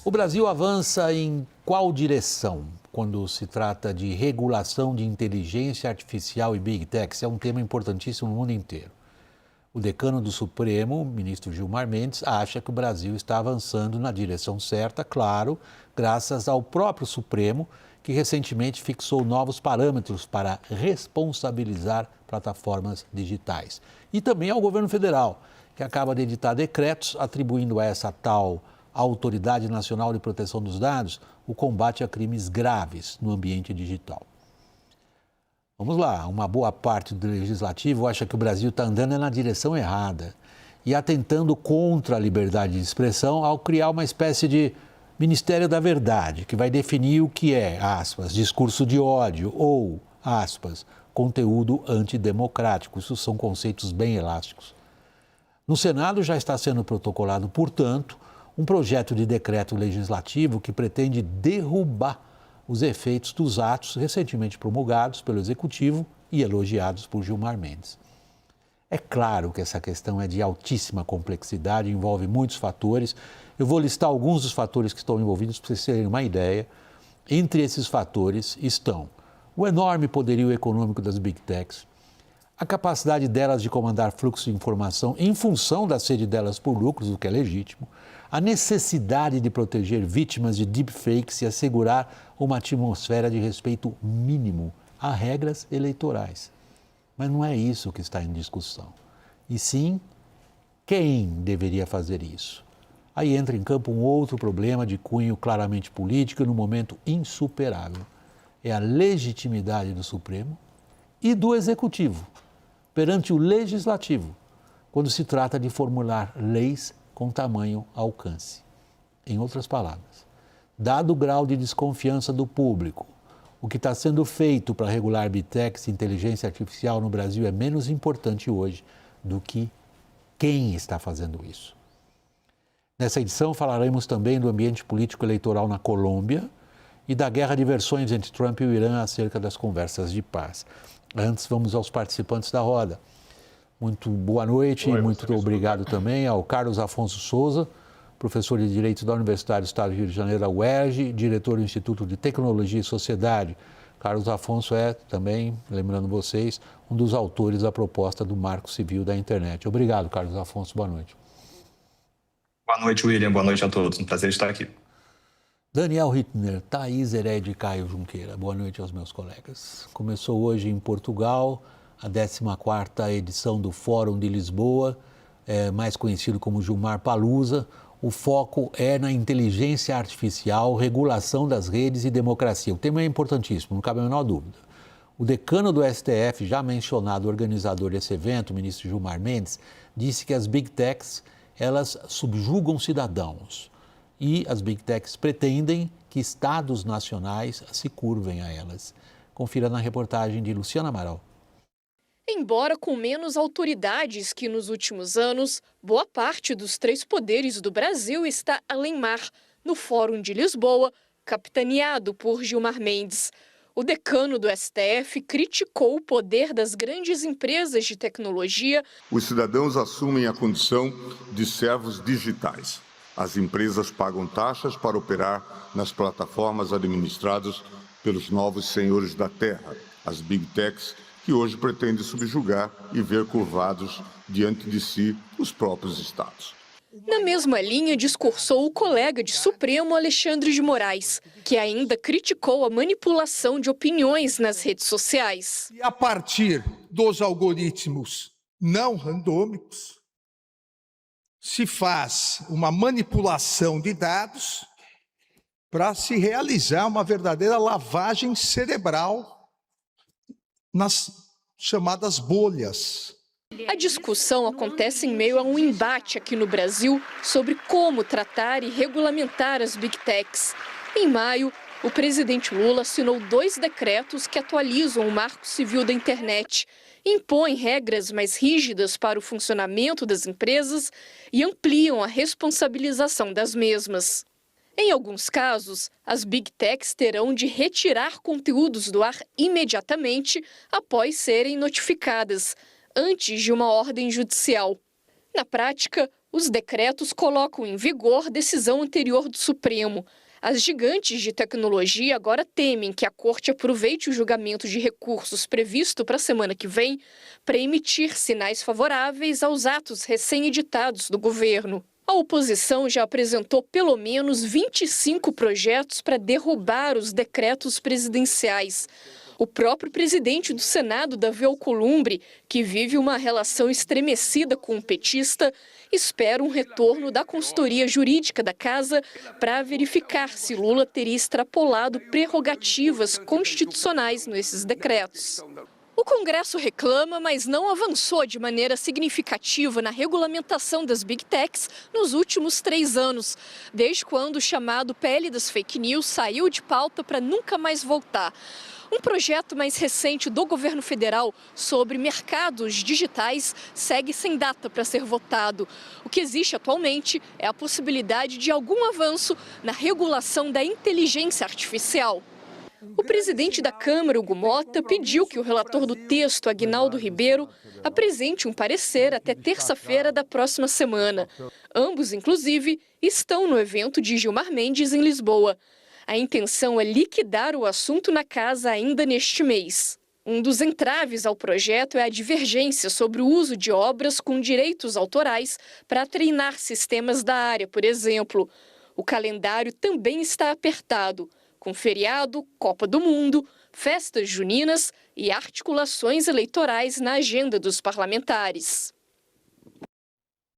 O Brasil avança em qual direção quando se trata de regulação de inteligência artificial e Big Tech? É um tema importantíssimo no mundo inteiro. O decano do Supremo, o ministro Gilmar Mendes, acha que o Brasil está avançando na direção certa, claro, graças ao próprio Supremo, que recentemente fixou novos parâmetros para responsabilizar plataformas digitais. E também ao governo federal, que acaba de editar decretos atribuindo a essa tal Autoridade Nacional de Proteção dos Dados o combate a crimes graves no ambiente digital. Vamos lá, uma boa parte do Legislativo acha que o Brasil está andando na direção errada e atentando contra a liberdade de expressão ao criar uma espécie de Ministério da Verdade, que vai definir o que é, aspas, discurso de ódio ou, aspas, conteúdo antidemocrático. Isso são conceitos bem elásticos. No Senado já está sendo protocolado, portanto, um projeto de decreto legislativo que pretende derrubar os efeitos dos atos recentemente promulgados pelo Executivo e elogiados por Gilmar Mendes. É claro que essa questão é de altíssima complexidade, envolve muitos fatores. Eu vou listar alguns dos fatores que estão envolvidos para vocês terem uma ideia. Entre esses fatores estão o enorme poderio econômico das Big Techs, a capacidade delas de comandar fluxo de informação em função da sede delas por lucros, o que é legítimo, a necessidade de proteger vítimas de deepfakes e assegurar uma atmosfera de respeito mínimo a regras eleitorais. Mas não é isso que está em discussão. E sim, quem deveria fazer isso? Aí entra em campo um outro problema de cunho claramente político e no momento insuperável. É a legitimidade do Supremo e do Executivo perante o Legislativo, quando se trata de formular leis com tamanho alcance. Em outras palavras, dado o grau de desconfiança do público, o que está sendo feito para regular Big Techs e inteligência artificial no Brasil é menos importante hoje do que quem está fazendo isso. Nessa edição falaremos também do ambiente político eleitoral na Colômbia e da guerra de versões entre Trump e o Irã acerca das conversas de paz. Antes, vamos aos participantes da roda. Muito boa noite e muito obrigado também ao Carlos Afonso Souza, professor de Direito da Universidade do Estado do Rio de Janeiro, da UERJ, diretor do Instituto de Tecnologia e Sociedade. Carlos Afonso é também, lembrando vocês, um dos autores da proposta do Marco Civil da Internet. Obrigado, Carlos Afonso. Boa noite. Boa noite, William. Boa noite a todos. Um prazer estar aqui. Daniel Hittner, Thaís Heredia e Caio Junqueira. Boa noite aos meus colegas. Começou hoje em Portugal a 14ª edição do Fórum de Lisboa, mais conhecido como Gilmar Palusa. O foco é na inteligência artificial, regulação das redes e democracia. O tema é importantíssimo, não cabe a menor dúvida. O decano do STF, já mencionado organizador desse evento, o ministro Gilmar Mendes, disse que as Big Techs, elas subjugam cidadãos. E as Big Techs pretendem que estados nacionais se curvem a elas. Confira na reportagem de Luciana Amaral. Embora com menos autoridades que nos últimos anos, boa parte dos 3 poderes do Brasil está além-mar, no Fórum de Lisboa, capitaneado por Gilmar Mendes. O decano do STF criticou o poder das grandes empresas de tecnologia. Os cidadãos assumem a condição de servos digitais. As empresas pagam taxas para operar nas plataformas administradas pelos novos senhores da terra, as Big Techs, que hoje pretendem subjugar e ver curvados diante de si os próprios estados. Na mesma linha, discursou o colega de Supremo Alexandre de Moraes, que ainda criticou a manipulação de opiniões nas redes sociais. E a partir dos algoritmos não randômicos, se faz uma manipulação de dados para se realizar uma verdadeira lavagem cerebral nas chamadas bolhas. A discussão acontece em meio a um embate aqui no Brasil sobre como tratar e regulamentar as Big Techs. Em maio, o presidente Lula assinou 2 decretos que atualizam o Marco Civil da Internet, impõem regras mais rígidas para o funcionamento das empresas e ampliam a responsabilização das mesmas. Em alguns casos, as Big Techs terão de retirar conteúdos do ar imediatamente após serem notificadas, antes de uma ordem judicial. Na prática, Os decretos colocam em vigor decisão anterior do Supremo. As gigantes de tecnologia agora temem que a Corte aproveite o julgamento de recursos previsto para a semana que vem para emitir sinais favoráveis aos atos recém-editados do governo. A oposição já apresentou pelo menos 25 projetos para derrubar os decretos presidenciais. O próprio presidente do Senado, Davi Alcolumbre, que vive uma relação estremecida com o petista, espera um retorno da consultoria jurídica da casa para verificar se Lula teria extrapolado prerrogativas constitucionais nesses decretos. O Congresso reclama, mas não avançou de maneira significativa na regulamentação das Big Techs nos últimos 3 anos, desde quando o chamado PL das Fake News saiu de pauta para nunca mais voltar. Um projeto mais recente do governo federal sobre mercados digitais segue sem data para ser votado. O que existe atualmente é a possibilidade de algum avanço na regulação da inteligência artificial. O presidente da Câmara, Hugo Mota, pediu que o relator do texto, Aguinaldo Ribeiro, apresente um parecer até terça-feira da próxima semana. Ambos, inclusive, estão no evento de Gilmar Mendes em Lisboa. A intenção é liquidar o assunto na casa ainda neste mês. Um dos entraves ao projeto é a divergência sobre o uso de obras com direitos autorais para treinar sistemas da área, por exemplo. O calendário também está apertado, com feriado, Copa do Mundo, festas juninas e articulações eleitorais na agenda dos parlamentares.